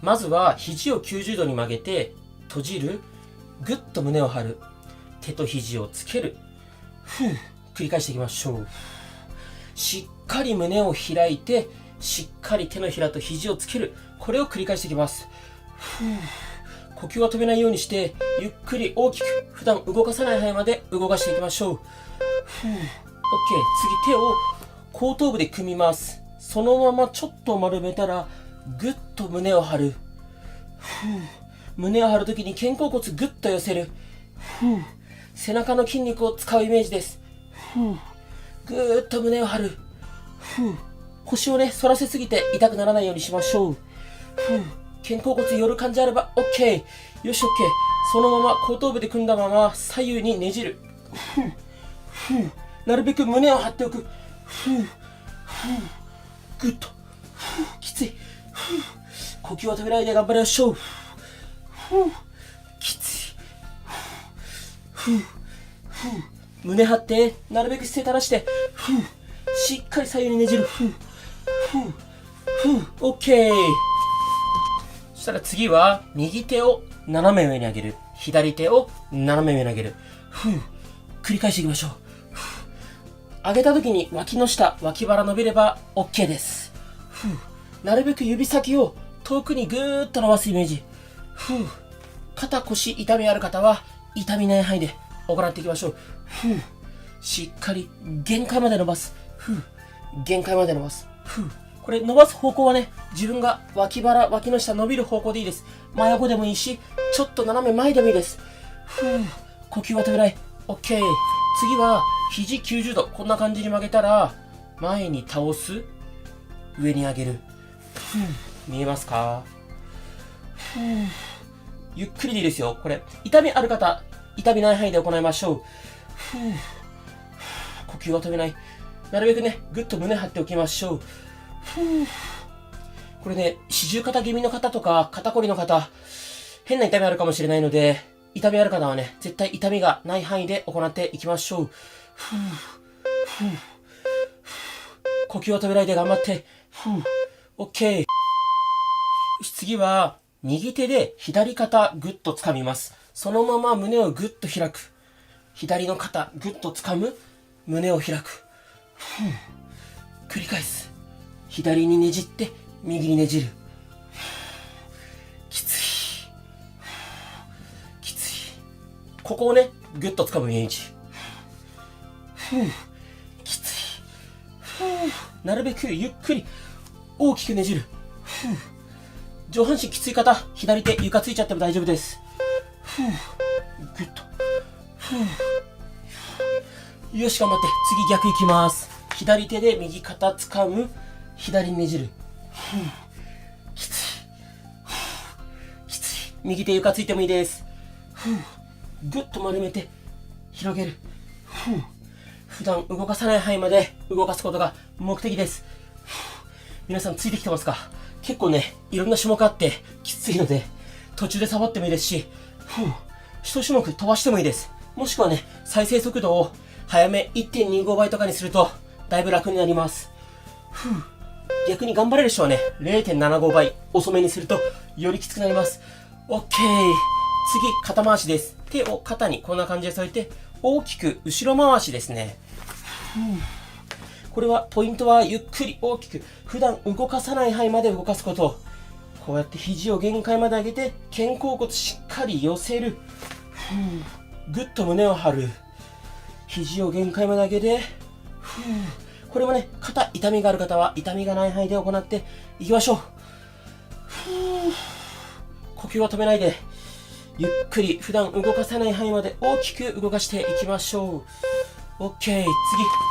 まずは肘を90度に曲げて閉じる、ぐっと胸を張る、手と肘をつける、繰り返していきましょう。しっかり胸を開いて、しっかり手のひらと肘をつける、これを繰り返していきます。呼吸は止めないようにして、ゆっくり大きく普段動かさない範囲まで動かしていきましょう。OK。次、手を後頭部で組みます。そのままちょっと丸めたら、ぐっと胸を張る。胸を張るときに肩甲骨ぐっと寄せる。背中の筋肉を使うイメージです。ぐーっと胸を張る。腰をね、反らせすぎて痛くならないようにしましょう。肩甲骨寄る感じあれば OK。よし OK。そのまま後頭部で組んだまま左右にねじる。なるべく胸を張っておく。ぐっと。きつい。呼吸は止めないで頑張りましょう。きつい。胸張って、なるべく姿勢正して、しっかり左右にねじる。OK。そしたら次は、右手を斜め上に上げる。左手を斜め上に上げる。繰り返していきましょう。上げた時に脇の下、脇腹伸びれば OK です。なるべく指先を遠くにぐーっと伸ばすイメージ。肩腰痛みある方は痛みない範囲で行っていきましょう。しっかり限界まで伸ばす。限界まで伸ばす。これ伸ばす方向はね、自分が脇腹、脇の下伸びる方向でいいです。真横でもいいし、ちょっと斜め前でもいいです。呼吸は止めない。OK。次は肘90度。こんな感じに曲げたら、前に倒す。上に上げる。見えますか？ゆっくりでいいですよ。これ、痛みある方、痛みない範囲で行いましょう。呼吸は止めない。なるべくね、ぐっと胸張っておきましょう。これね、四十肩気味の方とか、肩こりの方、変な痛みあるかもしれないので、痛みある方はね、絶対痛みがない範囲で行っていきましょう。呼吸は止めないで頑張って。OK。次は、右手で左肩ぐっと掴みます。そのまま胸をぐっと開く。左の肩ぐっと掴む。胸を開く。繰り返す。左にねじって、右にねじる。きつい。きつい。ここをね、ぐっと掴むイメージ。きつい。なるべくゆっくり大きくねじる。上半身きつい方、左手床ついちゃっても大丈夫です。ぐっと。よし、頑張って。次逆いきます。左手で右肩掴む。左にねじる。きつい。きつい。右手床ついてもいいです。ぐっと丸めて広げる。普段動かさない範囲まで動かすことが目的です。皆さんついてきてますか？結構ね、いろんな種目あってきついので、途中でサボってもいいですし、一種目飛ばしてもいいです。もしくはね、再生速度を早め 1.25 倍とかにするとだいぶ楽になります。逆に頑張れる人はね、0.75 倍遅めにするとよりきつくなります。OK。次、肩回しです。手を肩にこんな感じで添えて、大きく後ろ回しですね。これは、ポイントはゆっくり大きく、普段動かさない範囲まで動かすこと。こうやって肘を限界まで上げて、肩甲骨しっかり寄せる。ぐっと胸を張る。肘を限界まで上げて、これもね、肩痛みがある方は痛みがない範囲で行っていきましょう。呼吸は止めないで、ゆっくり普段動かさない範囲まで大きく動かしていきましょう。OK。次、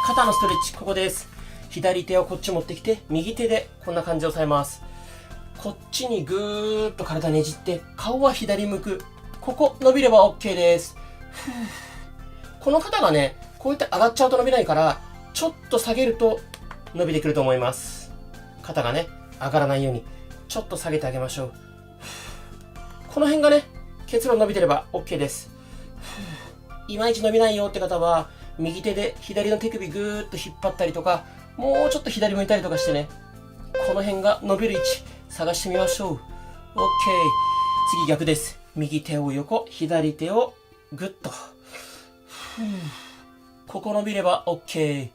肩のストレッチ、ここです。左手をこっち持ってきて、右手でこんな感じで押さえます。こっちにぐーっと体ねじって、顔は左向く。ここ伸びれば OK です。この肩がね、こうやって上がっちゃうと伸びないから、ちょっと下げると伸びてくると思います。肩がね、上がらないように、ちょっと下げてあげましょう。この辺がね、結論伸びてれば OK です。いまいち伸びないよって方は、右手で左の手首ぐーっと引っ張ったりとか、もうちょっと左向いたりとかしてね、この辺が伸びる位置、探してみましょう。次逆です。右手を横、左手をグッと。ここ伸びれば OK。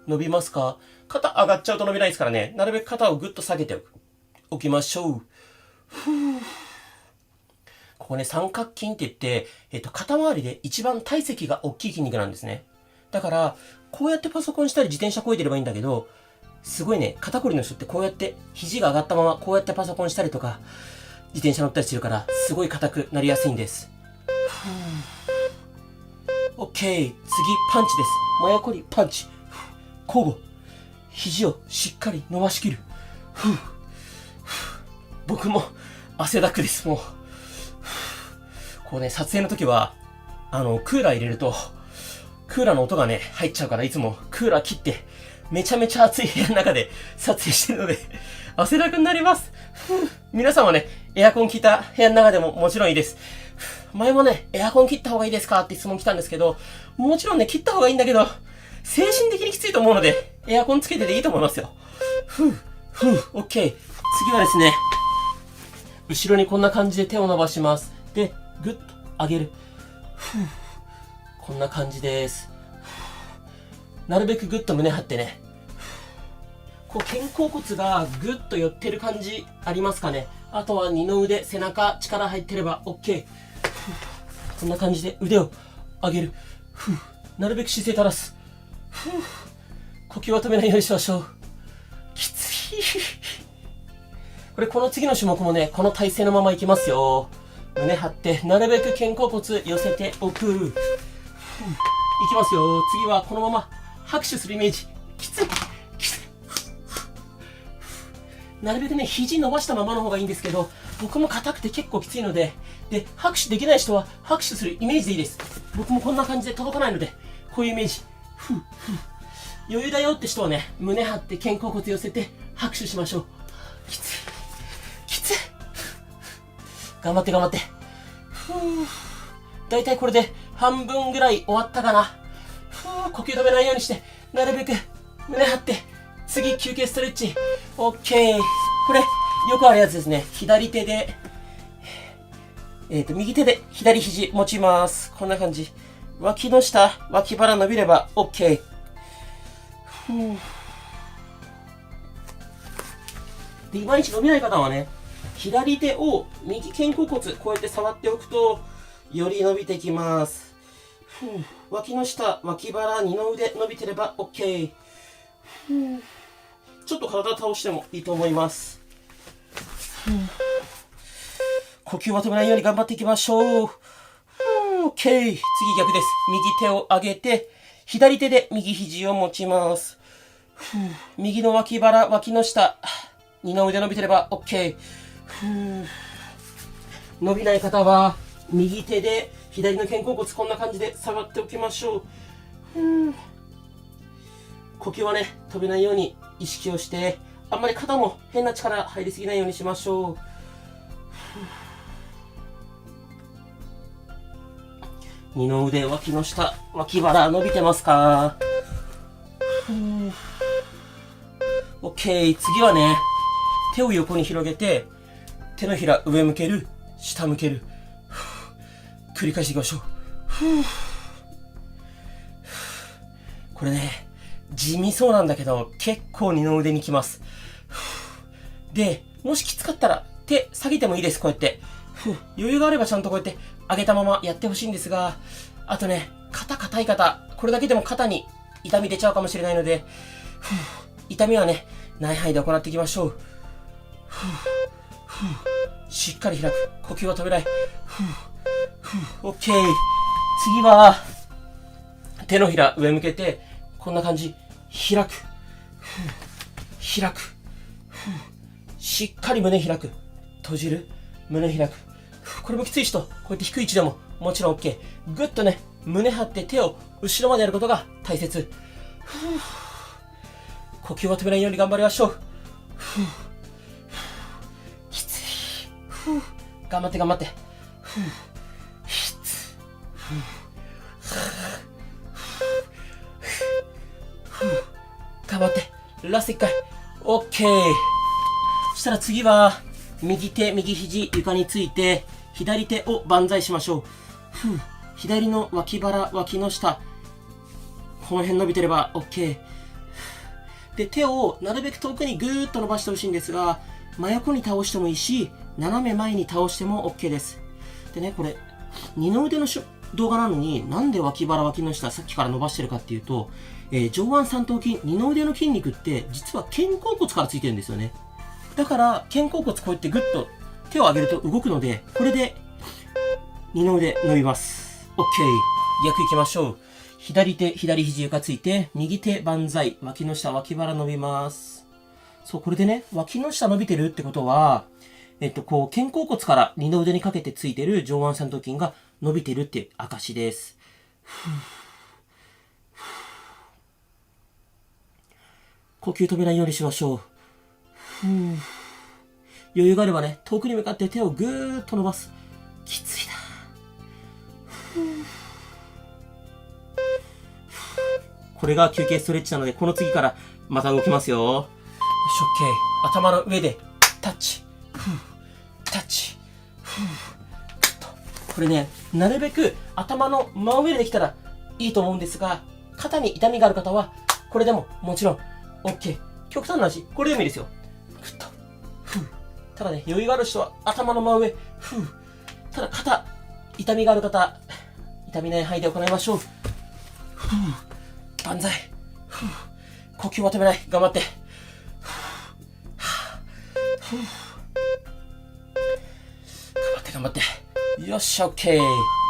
伸びますか？肩上がっちゃうと伸びないですからね。なるべく肩をグッと下げておきましょう。ここね、三角筋って言って、肩周りで一番体積が大きい筋肉なんですね。だから、こうやってパソコンしたり自転車漕いでればいいんだけど、すごいね、肩こりの人ってこうやって肘が上がったままこうやってパソコンしたりとか、自転車乗ったりしてるから、すごい硬くなりやすいんです。OK。次、パンチです。真横にパンチ。交互。肘をしっかり伸ばしきる。僕も汗だくです、もう。こうね、撮影の時は、クーラー入れると、クーラーの音がね、入っちゃうから、いつもクーラー切って、めちゃめちゃ暑い部屋の中で撮影してるので、汗だくになります。皆さんはね、エアコン効いた部屋の中でももちろんいいです。前もね、エアコン切った方がいいですかって質問来たんですけど、もちろんね、切った方がいいんだけど、精神的にきついと思うので、エアコンつけてでいいと思いますよ。OK。次はですね、後ろにこんな感じで手を伸ばします。で、ぐっと上げる。こんな感じです。なるべくぐっと胸張ってね。こう肩甲骨がぐっと寄ってる感じありますかね。あとは二の腕、背中、力入ってれば OK。こんな感じで腕を上げる。なるべく姿勢正す。呼吸は止めないようにしましょう。きつい。この次の種目もね、この体勢のままいきますよ。胸張って、なるべく肩甲骨寄せておく。いきますよ。次はこのまま拍手するイメージ。きつい。なるべくね、肘伸ばしたままの方がいいんですけど、僕も硬くて結構きついので、拍手できない人は拍手するイメージでいいです。僕もこんな感じで届かないので、こういうイメージ。余裕だよって人はね、胸張って肩甲骨寄せて拍手しましょう。きつい。きつい。頑張って頑張って。だいたいこれで半分ぐらい終わったかな。呼吸止めないようにして、なるべく胸張って、次休憩ストレッチ。OK。これ、よくあるやつですね。左手で、右手で左肘持ちます。こんな感じ。脇の下、脇腹伸びれば OK。で、いまいち伸びない方はね、左手を右肩甲骨、こうやって触っておくと、より伸びてきます。脇の下、脇腹、二の腕伸びてれば OK。ちょっと体倒してもいいと思います。呼吸は止めないように頑張っていきましょう。OK。次逆です。右手を上げて、左手で右肘を持ちます。右の脇腹、脇の下、二の腕伸びてれば OK。伸びない方は、右手で左の肩甲骨こんな感じで触っておきましょう。呼吸はね、止めないように意識をして、あんまり肩も変な力入りすぎないようにしましょう。二の腕、脇の下、脇腹伸びてますか？ OK。次はね、手を横に広げて、手のひら上向ける、下向ける。繰り返していきましょう。これね、地味そうなんだけど、結構二の腕にきます。で、もしきつかったら手下げてもいいです、こうやって。余裕があればちゃんとこうやって上げたままやってほしいんですが、あとね、肩硬い方、これだけでも肩に痛み出ちゃうかもしれないので、痛みはね、ない範囲で行っていきましょう。しっかり開く。呼吸は止めない。OK。次は、手のひら上向けて、こんな感じ。開く。開く。しっかり胸開く。閉じる。胸開く。これもきつい人、こうやって低い位置でももちろん OK。ぐっとね、胸張って手を後ろまでやることが大切。呼吸は止めないように頑張りましょう。きつい。頑張って頑張って。頑張って。ラスト1回。OK。そしたら次は、右手、右肘、床について、左手を万歳しましょう。左の脇腹、脇の下。この辺伸びてれば OK。で、手をなるべく遠くにぐーっと伸ばしてほしいんですが、真横に倒してもいいし、斜め前に倒しても OK です。でね、これ、二の腕の動画なのに、なんで脇腹、脇の下、さっきから伸ばしてるかっていうと、上腕三頭筋、二の腕の筋肉って、実は肩甲骨からついてるんですよね。だから、肩甲骨こうやってぐっと手を上げると動くので、これで二の腕伸びます。OK。逆行きましょう。左手、左肘床ついて、右手万歳、脇の下、脇腹伸びます。そう、これでね、脇の下伸びてるってことは、こう、肩甲骨から二の腕にかけてついてる上腕三頭筋が伸びてるって証です。呼吸止めないようにしましょう。余裕があればね、遠くに向かって手をぐーっと伸ばす。きついな。これが休憩ストレッチなので、この次からまた動きますよ。よし、OK。頭の上でタッチ。タッチ。これね、なるべく頭の真上でできたらいいと思うんですが、肩に痛みがある方は、これでももちろん OK。極端な話、これでもいいですよ。ぐっと。ただね、余裕がある人は頭の真上。ただ肩、痛みがある方、痛みない範囲で行いましょう。万歳。呼吸は止めない。頑張って。頑張って。よっしゃ、OK。